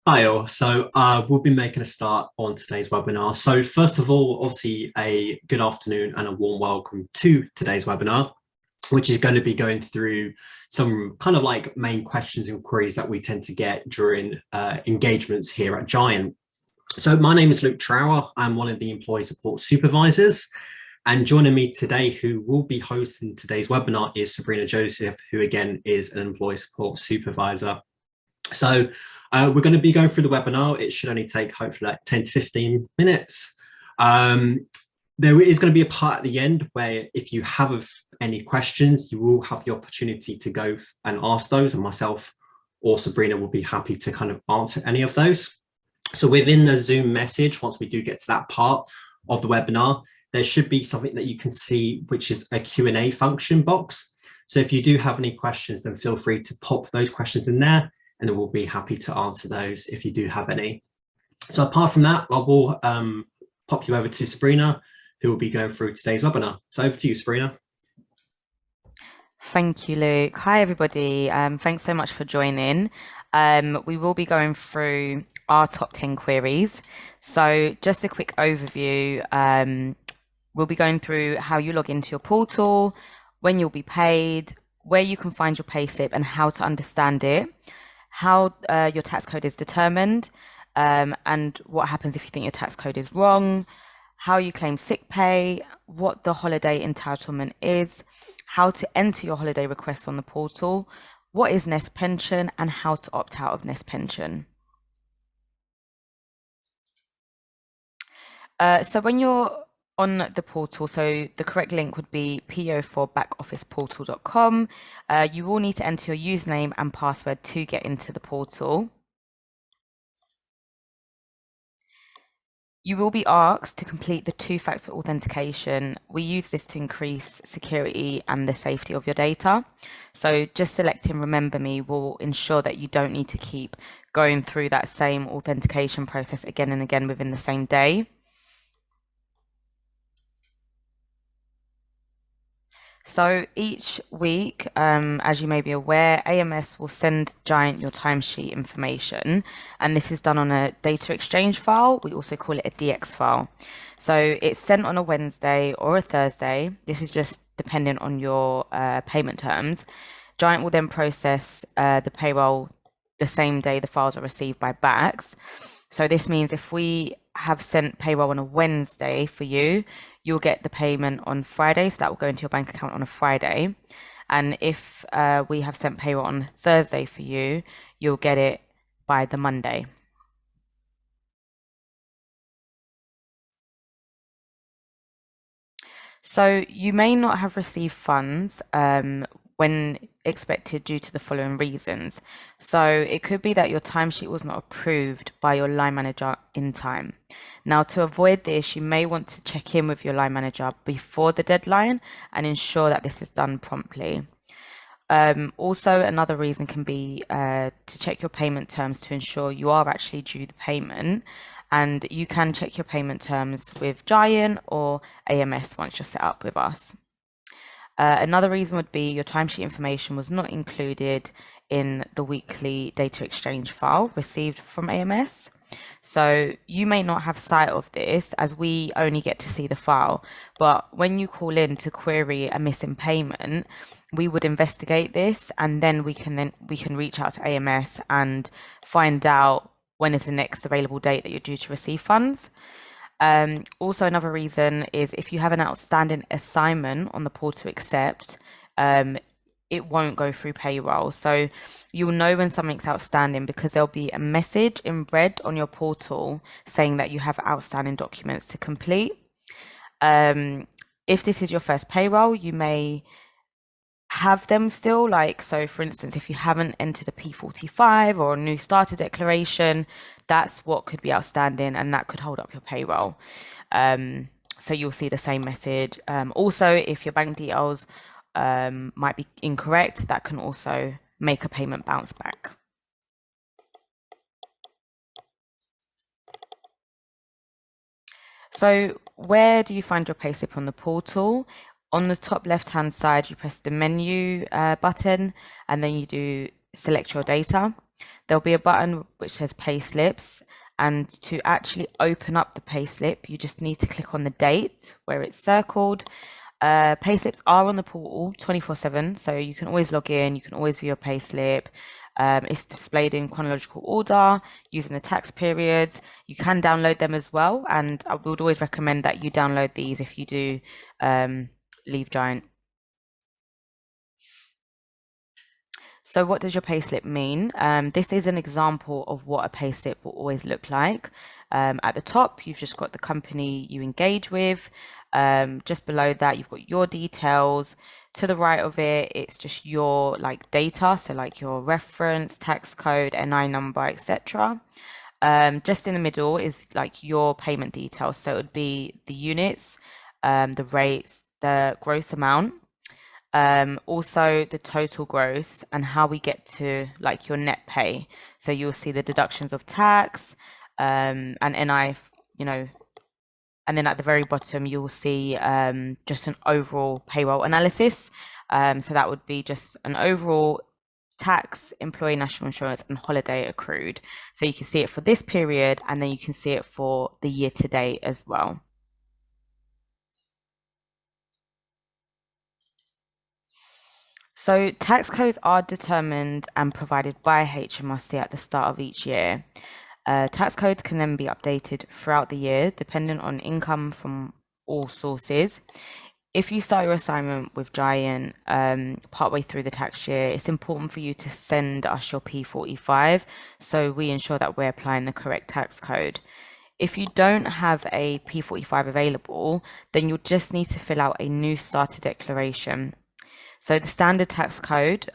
Hi all. We'll be making a start on today's webinar. So first of all, obviously a good afternoon and a warm welcome to today's webinar, which is going to be going through some kind of like main questions and queries that we tend to get during engagements here at Giant. So my name is Luke Trower. I'm one of the employee support supervisors. And joining me today, who will be hosting today's webinar, is Sabrina Joseph, who again is an employee support supervisor. So we're going to be going through the webinar. It should only take hopefully like 10 to 15 minutes. There is going to be a part at the end where if you have any questions, you will have the opportunity to go and ask those, and myself or Sabrina will be happy to kind of answer any of those. So within the Zoom message, once we do get to that part of the webinar, there should be something that you can see, which is a Q&A function box. So if you do have any questions, then feel free to pop those questions in there, and then we'll be happy to answer those if you do have any. So apart from that, I will pop you over to Sabrina, who will be going through today's webinar. So over to you, Sabrina. Thank you, Luke. Hi, everybody. Thanks so much for joining. We will be going through our top 10 queries. So just a quick overview. We'll be going through how you log into your portal, when you'll be paid, where you can find your payslip and how to understand it, how your tax code is determined, and what happens if you think your tax code is wrong, how you claim sick pay, what the holiday entitlement is, how to enter your holiday request on the portal, what is Nest Pension, and how to opt out of Nest Pension. So when you're on the portal, so the correct link would be po4backofficeportal.com. You will need to enter your username and password to get into the portal. You will be asked to complete the two-factor authentication. We use this to increase security and the safety of your data. So just selecting Remember Me will ensure that you don't need to keep going through that same authentication process again and again within the same day. So each week, as you may be aware, AMS will send Giant your timesheet information, and this is done on a data exchange file. We also call it a DX file. So it's sent on a Wednesday or a Thursday. This is just dependent on your payment terms. Giant will then process the payroll the same day the files are received by BACS. So this means if we have sent payroll on a Wednesday for you, you'll get the payment on Friday. So that will go into your bank account on a Friday. And if we have sent payroll on Thursday for you, you'll get it by the Monday. So you may not have received funds when expected due to the following reasons. So it could be that your timesheet was not approved by your line manager in time. Now, to avoid this, you may want to check in with your line manager before the deadline and ensure that this is done promptly. Also, another reason can be to check your payment terms to ensure you are actually due the payment. And you can check your payment terms with Giant or AMS once you're set up with us. Another reason would be your timesheet information was not included in the weekly data exchange file received from AMS. So you may not have sight of this as we only get to see the file, but when you call in to query a missing payment, we would investigate this and then we can reach out to AMS and find out when is the next available date that you're due to receive funds. Also, another reason is if you have an outstanding assignment on the portal accept, it won't go through payroll. So you'll know when something's outstanding because there'll be a message in red on your portal saying that you have outstanding documents to complete. If this is your first payroll, you may have them still, like, so for instance, if you haven't entered a P45 or a new starter declaration, that's what could be outstanding and that could hold up your payroll. So you'll see the same message. Also, if your bank details might be incorrect, that can also make a payment bounce back. So where do you find your payslip on the portal? On the top left-hand side, you press the menu button and then you do select your data. There'll be a button which says pay slips. And to actually open up the payslip, you just need to click on the date where it's circled. Payslips are on the portal 24/7, so you can always log in, you can always view your payslip. It's displayed in chronological order using the tax periods. You can download them as well, and I would always recommend that you download these if you do leave Giant. So what does your payslip mean? This is an example of what a payslip will always look like. At the top, you've just got the company you engage with. Just below that, you've got your details. To the right of it, it's just your data, so like your reference, tax code, NI number, etc. Just in the middle is like your payment details. So it would be the units, the rates, the gross amount. Also the total gross and how we get to like your net pay. So you'll see the deductions of tax, and NI, and then at the very bottom you'll see just an overall payroll analysis. So that would be just an overall tax, employee national insurance, and holiday accrued. So you can see it for this period, and then you can see it for the year to date as well. So tax codes are determined and provided by HMRC at the start of each year. Tax codes can then be updated throughout the year, depending on income from all sources. If you start your assignment with Giant partway through the tax year, it's important for you to send us your P45 so we ensure that we're applying the correct tax code. If you don't have a P45 available, then you'll just need to fill out a new starter declaration. So the standard tax code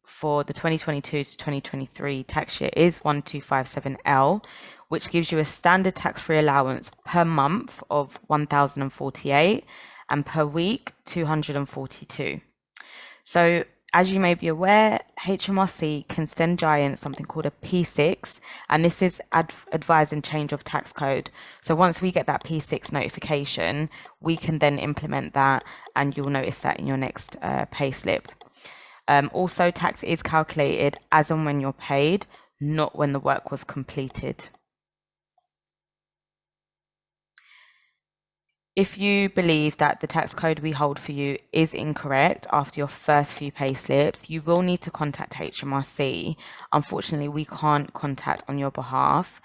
for the 2022 to 2023 tax year is 1257L, which gives you a standard tax-free allowance per month of 1,048 and per week 242. So as you may be aware, HMRC can send Giant something called a P6, and this is advising change of tax code. So once we get that P6 notification, we can then implement that, and you'll notice that in your next pay slip. Also, tax is calculated as and when you're paid, not when the work was completed. If you believe that the tax code we hold for you is incorrect after your first few pay slips, you will need to contact HMRC. Unfortunately, we can't contact on your behalf.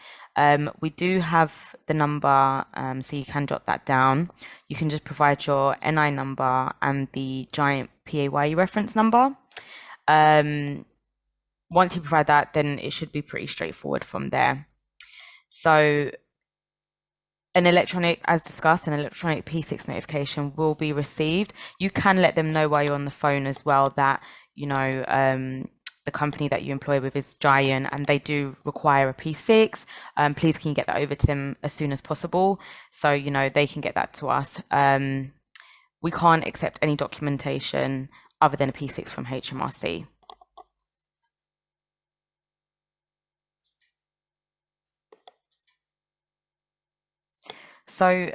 We do have the number, so you can jot that down. You can just provide your NI number and the Giant PAYE reference number. Once you provide that, then it should be pretty straightforward from there. So as discussed, an electronic P6 notification will be received. You can let them know while you're on the phone as well that, the company that you employ with is Giant and they do require a P6. Please can you get that over to them as soon as possible so, they can get that to us. We can't accept any documentation other than a P6 from HMRC. So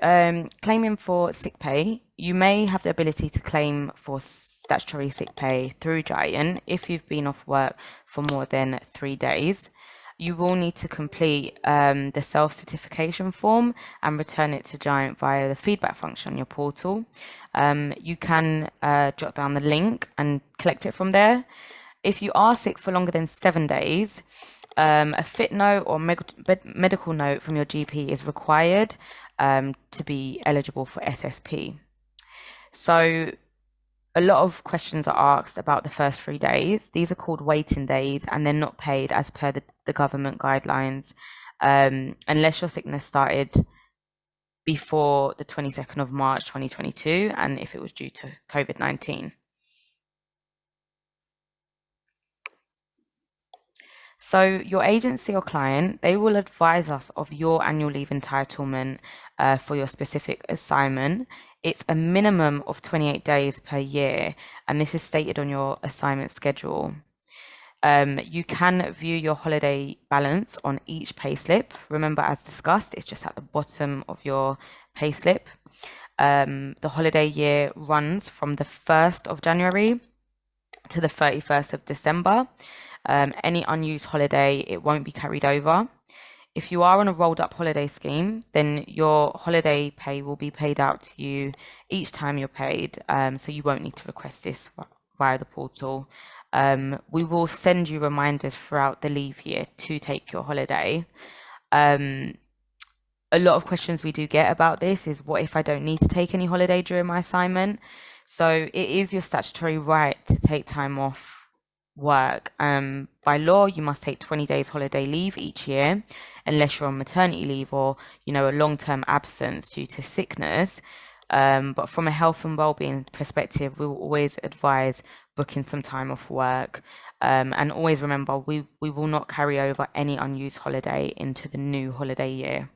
claiming for sick pay, you may have the ability to claim for statutory sick pay through Giant if you've been off work for more than 3 days. You will need to complete the self-certification form and return it to Giant via the feedback function on your portal. You can jot down the link and collect it from there. If you are sick for longer than 7 days, a fit note or medical note from your GP is required to be eligible for SSP. So a lot of questions are asked about the first 3 days. These are called waiting days and they're not paid as per the government guidelines unless your sickness started before the 22nd of March 2022 and if it was due to COVID-19. So your agency or client, they will advise us of your annual leave entitlement for your specific assignment. It's a minimum of 28 days per year, and this is stated on your assignment schedule. You can view your holiday balance on each payslip. Remember, as discussed, it's just at the bottom of your payslip. The holiday year runs from the 1st of January to the 31st of December. Any unused holiday, it won't be carried over. If you are on a rolled up holiday scheme, then your holiday pay will be paid out to you each time you're paid. So you won't need to request this via the portal. We will send you reminders throughout the leave year to take your holiday. A lot of questions we do get about this is, what if I don't need to take any holiday during my assignment? So it is your statutory right to take time off work. By law, you must take 20 days holiday leave each year, unless you're on maternity leave or, a long-term absence due to sickness. But from a health and well-being perspective, we will always advise booking some time off work. And always remember, we will not carry over any unused holiday into the new holiday year.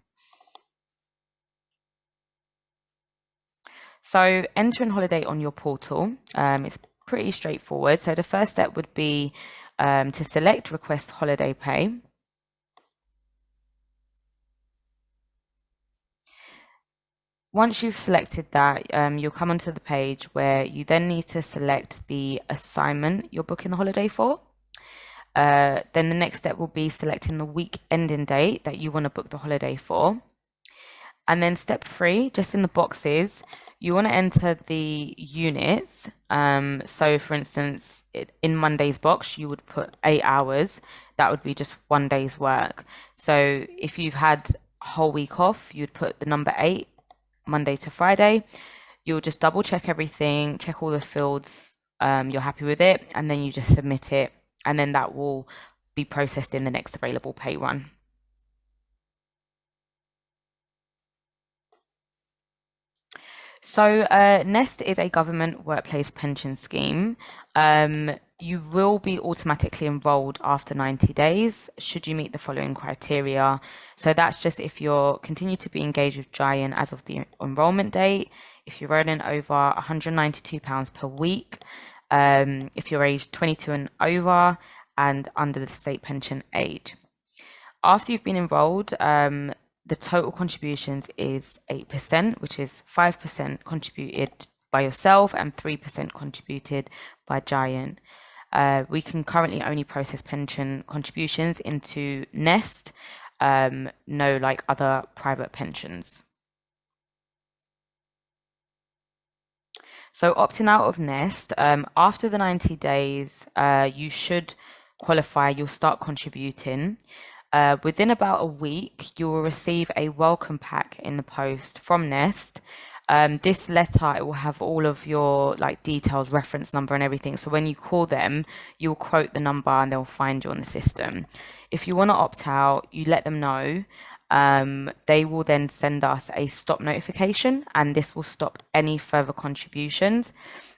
So entering holiday on your portal, it's pretty straightforward. So the first step would be to select request holiday pay. Once you've selected that, you'll come onto the page where you then need to select the assignment you're booking the holiday for. Then the next step will be selecting the week ending date that you want to book the holiday for. And then step 3, just in the boxes, you want to enter the units. So for instance, in Monday's box, you would put 8 hours. That would be just one day's work. So if you've had a whole week off, you'd put the number 8, Monday to Friday. You'll just double check everything, check all the fields, you're happy with it, and then you just submit it. And then that will be processed in the next available pay run. So Nest is a government workplace pension scheme. You will be automatically enrolled after 90 days should you meet the following criteria. So that's just if you're continue to be engaged with Giant as of the enrollment date, if you're earning over £192 per week, if you're aged 22 and over, and under the state pension age. After you've been enrolled, the total contributions is 8%, which is 5% contributed by yourself and 3% contributed by Giant. We can currently only process pension contributions into Nest, no like other private pensions. So opting out of Nest, after the 90 days, you should qualify, you'll start contributing. Within about a week, you will receive a welcome pack in the post from Nest. This letter, it will have all of your like details, reference number and everything. So when you call them, you'll quote the number and they'll find you on the system. If you want to opt out, you let them know. They will then send us a stop notification, and this will stop any further contributions.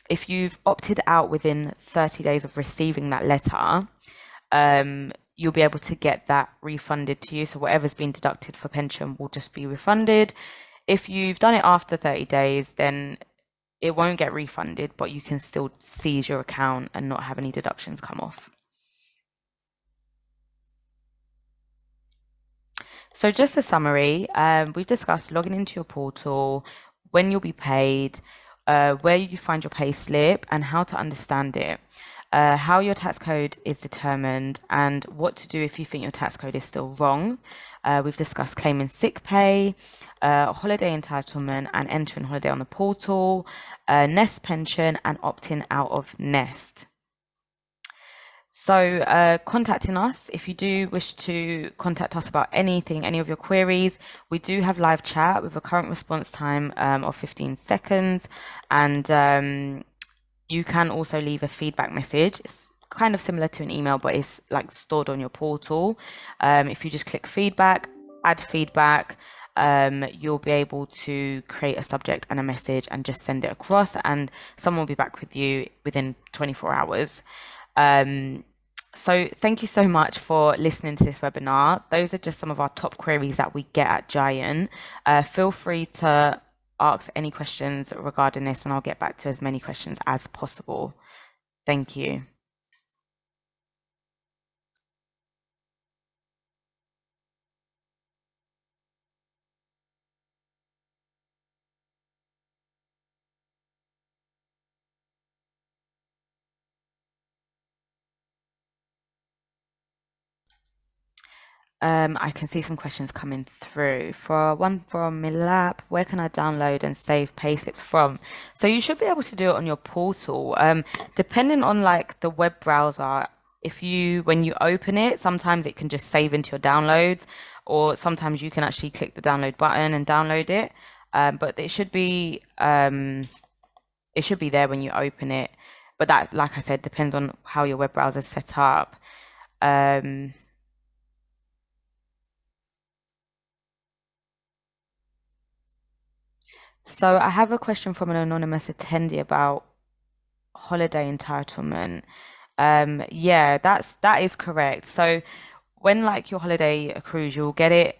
If you've opted out within 30 days of receiving that letter, you'll be able to get that refunded to you. So whatever's been deducted for pension will just be refunded. If you've done it after 30 days, then it won't get refunded, but you can still seize your account and not have any deductions come off. So just a summary, we've discussed logging into your portal, when you'll be paid, where you find your pay slip and how to understand it, how your tax code is determined, and what to do if you think your tax code is still wrong. We've discussed claiming sick pay, holiday entitlement and entering holiday on the portal, Nest pension and opting out of Nest. So contacting us, if you do wish to contact us about anything, any of your queries, we do have live chat with a current response time of 15 seconds. And you can also leave a feedback message. It's kind of similar to an email, but it's like stored on your portal. If you just click feedback, add feedback, you'll be able to create a subject and a message and just send it across, and someone will be back with you within 24 hours. So thank you so much for listening to this webinar. Those are just some of our top queries that we get at Giant. Feel free to ask any questions regarding this, and I'll get back to as many questions as possible. Thank you. I can see some questions coming through. For one from Milap, where can I download and save payslips from? So you should be able to do it on your portal. Depending on like the web browser, if you when you open it, sometimes it can just save into your downloads, or sometimes you can actually click the download button and download it. But it should be there when you open it. But that, like I said, depends on how your web browser is set up. Um, So I have a question from an anonymous attendee about holiday entitlement. Yeah, that is correct. So when like your holiday accrues, you'll get it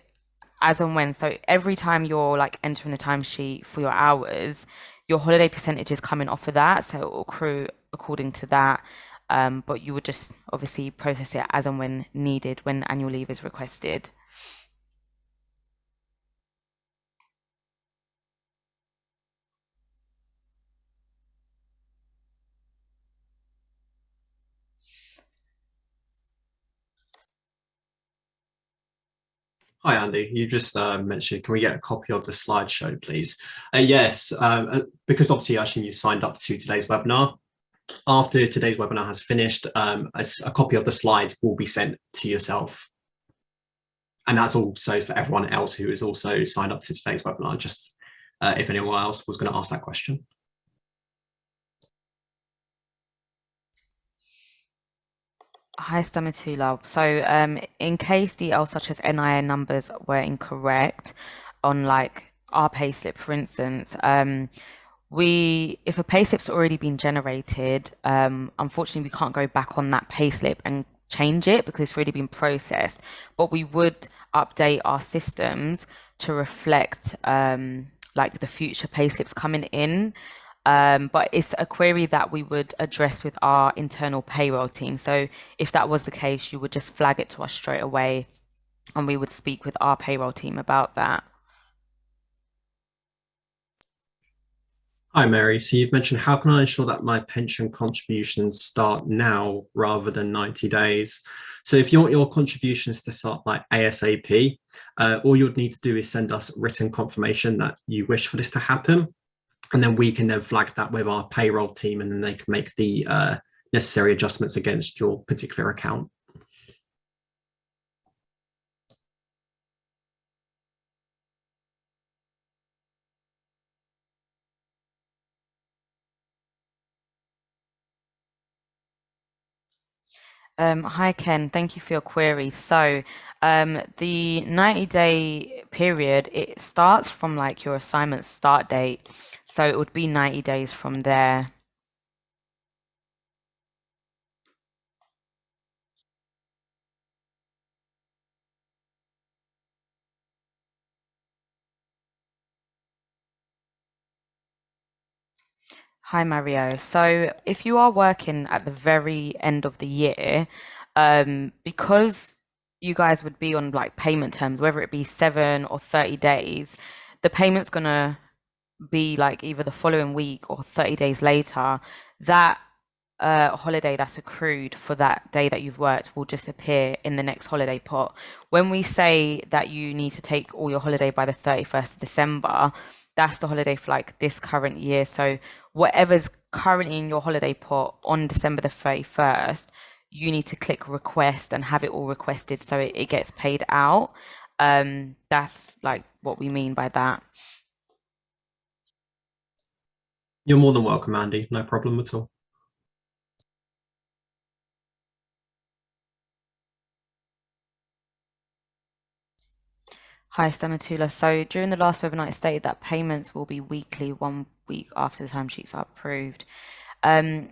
as and when. So every time you're like entering a timesheet for your hours, your holiday percentage is coming off of that, so it will accrue according to that. But you would just obviously process it as and when needed when annual leave is requested. Hi, Andy. You just mentioned, can we get a copy of the slideshow, please? Yes, because obviously, Ashin, you signed up to today's webinar. After today's webinar has finished, a copy of the slides will be sent to yourself. And that's also for everyone else who is also signed up to today's webinar, just if anyone else was going to ask that question. Hi, Stamatula. So, in case details such as NIN numbers were incorrect on like our payslip, for instance, if a payslip's already been generated, unfortunately we can't go back on that payslip and change it because it's already been processed. But we would update our systems to reflect like the future payslips coming in. But it's a query that we would address with our internal payroll team. So if that was the case, you would just flag it to us straight away, and we would speak with our payroll team about that. Hi, Mary. So you've mentioned, how can I ensure that my pension contributions start now rather than 90 days? So if you want your contributions to start like ASAP, all you'd need to do is send us written confirmation that you wish for this to happen. And then we can then flag that with our payroll team, and then they can make the necessary adjustments against your particular account. Hi Ken, thank you for your query. So, the 90-day period, it starts from like your assignment start date. So it would be 90 days from there. Hi Mario. So if you are working at the very end of the year, because you guys would be on like payment terms, whether it be 7 or 30 days, the payment's gonna be like either the following week or 30 days later. That holiday that's accrued for that day that you've worked will just appear in the next holiday pot. When we say that you need to take all your holiday by the 31st of December, that's the holiday for like this current year. So whatever's currently in your holiday pot on December the 31st, you need to click request and have it all requested so it gets paid out. That's like what we mean by that. You're more than welcome, Andy. No problem at all. Hi, Stamatula. So during the last webinar, it stated that payments will be weekly, 1 week after the timesheets are approved. Um,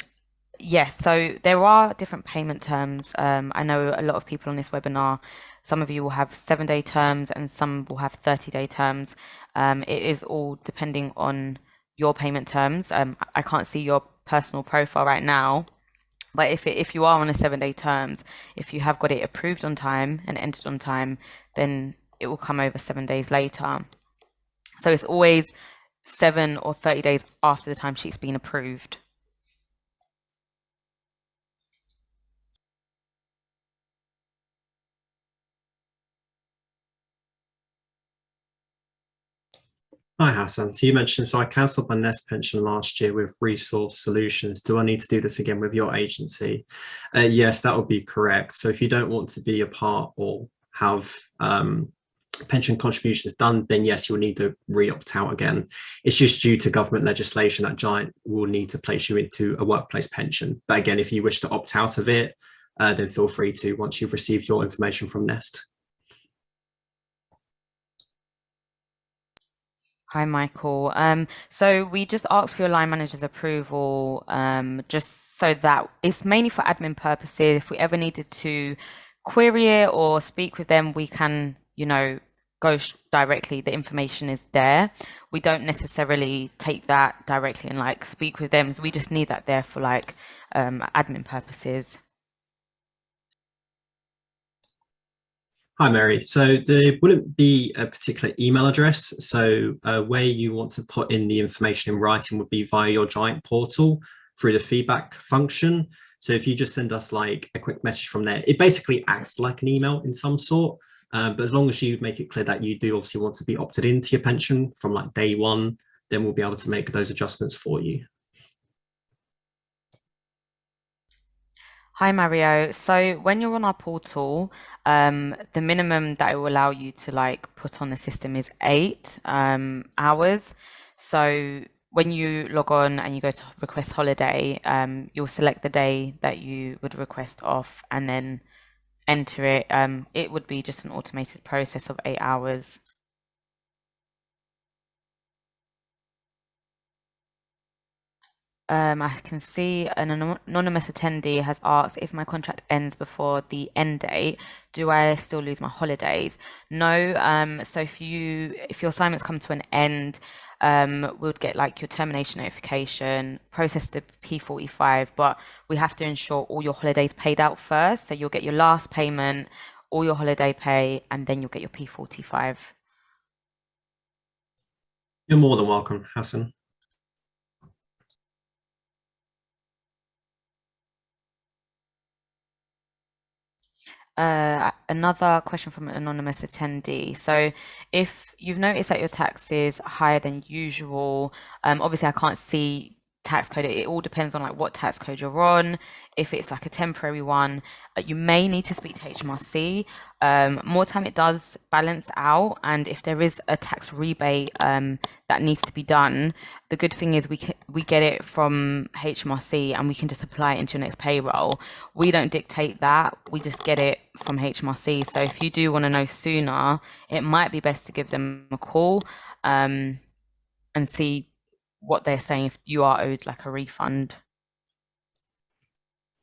yes, so there are different payment terms. I know a lot of people on this webinar, some of you will have 7-day terms and some will have 30-day terms. It is all depending on your payment terms. I can't see your personal profile right now, but if you are on a 7-day terms, if you have got it approved on time and entered on time, then it will come over 7 days later. So it's always 7 or 30 days after the timesheet's been approved. Hi, Hassan. So you mentioned, so I cancelled my Nest pension last year with Resource Solutions. Do I need to do this again with your agency? Yes, that would be correct. So if you don't want to be a part or have pension contributions done, then yes, you'll need to re-opt out again. It's just due to government legislation that Giant will need to place you into a workplace pension. But again, if you wish to opt out of it, then feel free to once you've received your information from Nest. Hi, Michael. So we just asked for your line manager's approval, just so that it's mainly for admin purposes. If we ever needed to query it or speak with them, we can, go directly. The information is there. We don't necessarily take that directly and like speak with them. So we just need that there for like admin purposes. Hi, Mary. So there wouldn't be a particular email address. So where you want to put in the information in writing would be via your Giant portal through the feedback function. So if you just send us like a quick message from there, it basically acts like an email in some sort. But as long as you make it clear that you do obviously want to be opted into your pension from like day one, then we'll be able to make those adjustments for you. Hi Mario. So when you're on our portal, the minimum that it will allow you to like put on the system is 8 hours. So when you log on and you go to request holiday, you'll select the day that you would request off and then enter it. It would be just an automated process of 8 hours. I can see an anonymous attendee has asked if my contract ends before the end date, do I still lose my holidays? No. So if your assignments come to an end, we'll get like your termination notification, process the P45, but we have to ensure all your holidays paid out first. So you'll get your last payment, all your holiday pay, and then you'll get your P45. You're more than welcome, Hassan. Another question from an anonymous attendee. So, if you've noticed that your tax is higher than usual, obviously I can't see tax code. It all depends on like what tax code you're on. If it's like a temporary one, you may need to speak to HMRC. More time it does balance out, and if there is a tax rebate that needs to be done, the good thing is we get it from HMRC and we can just apply it into your next payroll. We don't dictate that. We just get it from HMRC. So if you do want to know sooner, it might be best to give them a call and see what they're saying if you are owed like a refund.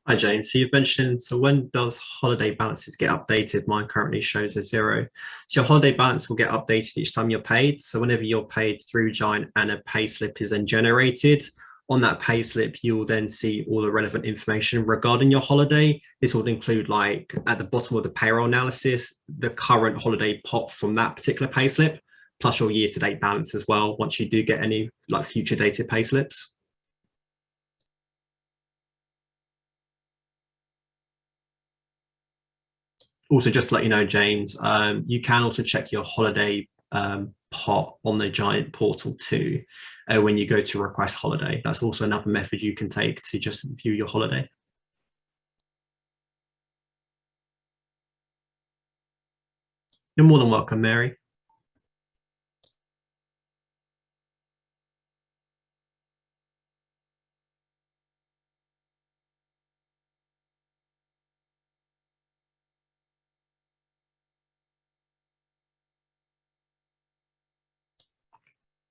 Hi, James. So you've mentioned, so when does holiday balances get updated? Mine currently shows a 0. So your holiday balance will get updated each time you're paid. So whenever you're paid through Giant and a payslip is then generated, on that payslip, you'll then see all the relevant information regarding your holiday. This would include like at the bottom of the payroll analysis, the current holiday pot from that particular payslip, plus your year-to-date balance as well, once you do get any like future dated payslips. Also, just to let you know, James, you can also check your holiday pot on the Giant portal too when you go to request holiday. That's also another method you can take to just view your holiday. You're more than welcome, Mary.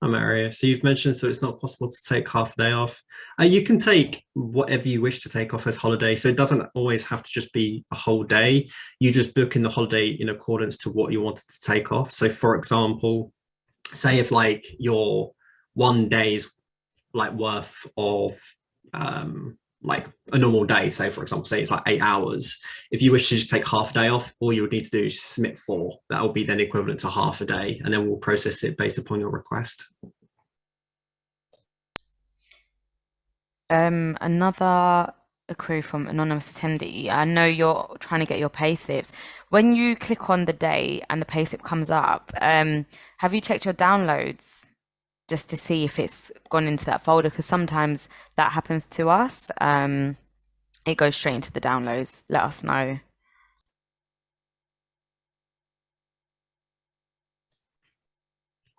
Mario. So you've mentioned so it's not possible to take half a day off. You can take whatever you wish to take off as holiday. So it doesn't always have to just be a whole day. You just book in the holiday in accordance to what you wanted to take off. So for example, say if like your one day's like worth of like a normal day, say for example, say it's like 8 hours. If you wish to just take half a day off, all you would need to do is submit 4. That will be then equivalent to half a day, and then we'll process it based upon your request. Another query from anonymous attendee. I know you're trying to get your payslips. When you click on the day and the payslip comes up, have you checked your downloads? just to see if it's gone into that folder, because sometimes that happens to us. It goes straight into the downloads. Let us know.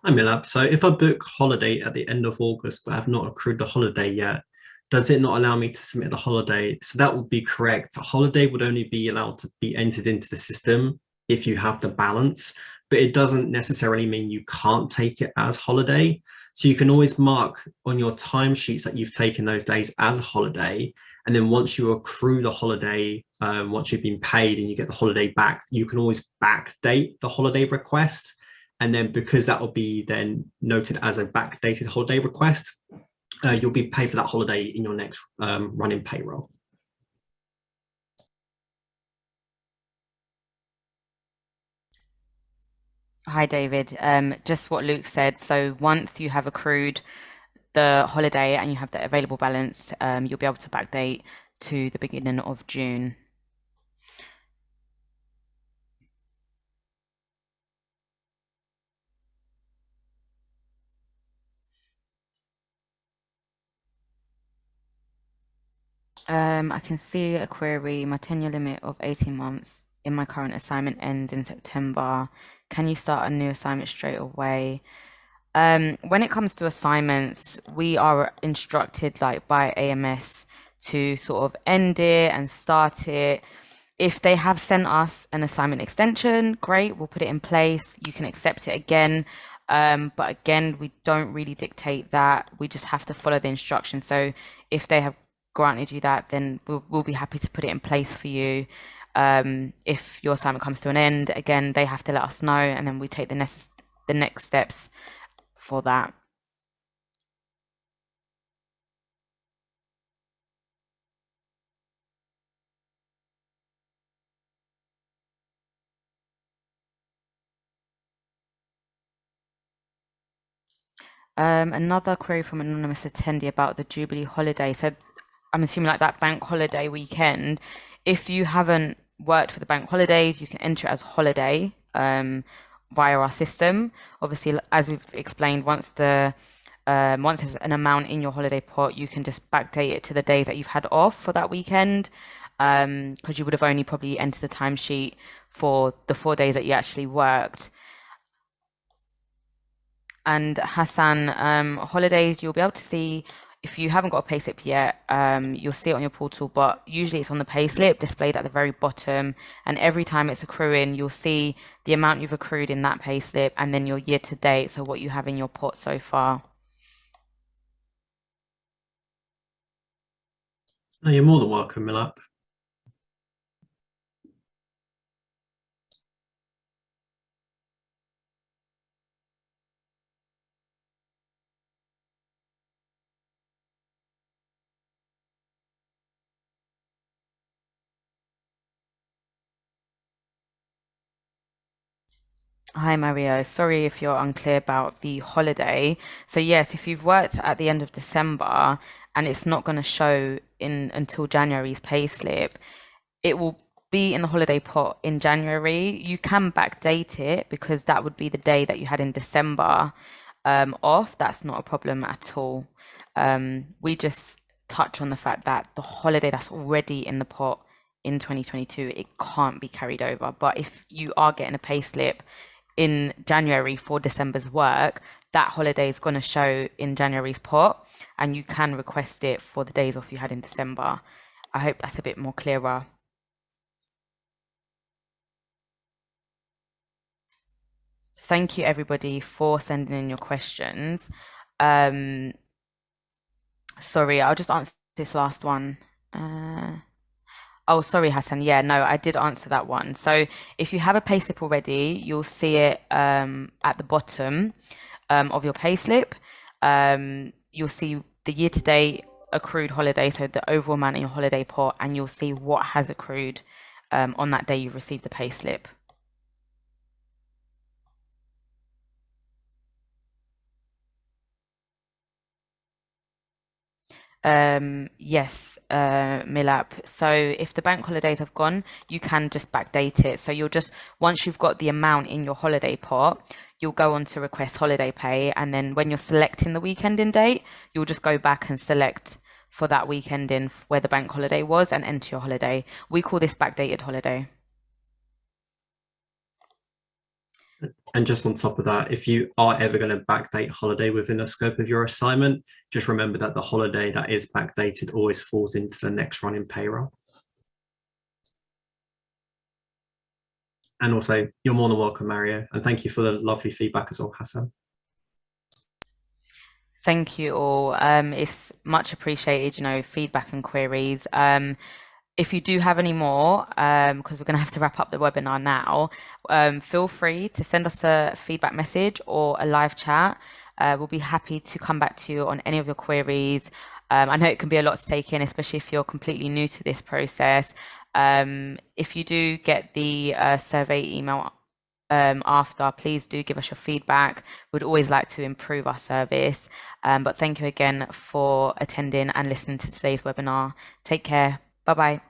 Hi, Milab. So if I book holiday at the end of August, but have not accrued the holiday yet, does it not allow me to submit the holiday? So that would be correct. A holiday would only be allowed to be entered into the system if you have the balance, but it doesn't necessarily mean you can't take it as holiday. So you can always mark on your timesheets that you've taken those days as a holiday. And then once you accrue the holiday, once you've been paid and you get the holiday back, you can always backdate the holiday request. And then because that will be then noted as a backdated holiday request, you'll be paid for that holiday in your next running payroll. Hi, David. Just what Luke said. So once you have accrued the holiday and you have the available balance, you'll be able to backdate to the beginning of June. I can see a query. My tenure limit of 18 months in my current assignment ends in September. Can you start a new assignment straight away? When it comes to assignments, we are instructed like by AMS to sort of end it and start it. If they have sent us an assignment extension, great, we'll put it in place. You can accept it again. But again, we don't really dictate that. We just have to follow the instructions. So if they have granted you that, then we'll be happy to put it in place for you. If your assignment comes to an end, again, they have to let us know, and then we take the next steps for that. Another query from an anonymous attendee about the Jubilee holiday. So I'm assuming like that bank holiday weekend. If you haven't worked for the bank holidays, you can enter it as holiday via our system. Obviously, as we've explained, once there's an amount in your holiday pot, you can just backdate it to the days that you've had off for that weekend, because you would have only probably entered the timesheet for the 4 days that you actually worked. And Hassan, holidays, you'll be able to see if you haven't got a payslip yet, you'll see it on your portal, but usually it's on the payslip displayed at the very bottom. And every time it's accruing, you'll see the amount you've accrued in that payslip and then your year to date, so what you have in your pot so far. No, you're more than welcome, Milab. Hi, Mario. Sorry if you're unclear about the holiday. So yes, if you've worked at the end of December and it's not going to show in until January's payslip, it will be in the holiday pot in January. You can backdate it because that would be the day that you had in December off. That's not a problem at all. We just touch on the fact that the holiday that's already in the pot in 2022, it can't be carried over. But if you are getting a payslip in January for December's work, that holiday is going to show in January's pot, and you can request it for the days off you had in December. I hope that's a bit more clearer. Thank you, everybody, for sending in your questions. Um, sorry, I'll just answer this last one. Oh, sorry, Hassan. Yeah, no, I did answer that one. So if you have a payslip already, you'll see it at the bottom of your payslip. You'll see the year-to-date accrued holiday, so the overall amount in your holiday pot, and you'll see what has accrued on that day you've received the payslip. Yes, Milap. So if the bank holidays have gone, you can just backdate it. So you'll just, once you've got the amount in your holiday pot, you'll go on to request holiday pay. And then when you're selecting the weekend in date, you'll just go back and select for that weekend in where the bank holiday was and enter your holiday. We call this backdated holiday. And just on top of that, if you are ever going to backdate holiday within the scope of your assignment, just remember that the holiday that is backdated always falls into the next running payroll. And also, you're more than welcome, Mario. And thank you for the lovely feedback as well, Hassan. Thank you all. It's much appreciated, feedback and queries. If you do have any more, because we're going to have to wrap up the webinar now, feel free to send us a feedback message or a live chat. We'll be happy to come back to you on any of your queries. I know it can be a lot to take in, especially if you're completely new to this process. If you do get the survey email after, please do give us your feedback. We'd always like to improve our service. But thank you again for attending and listening to today's webinar. Take care. Bye bye.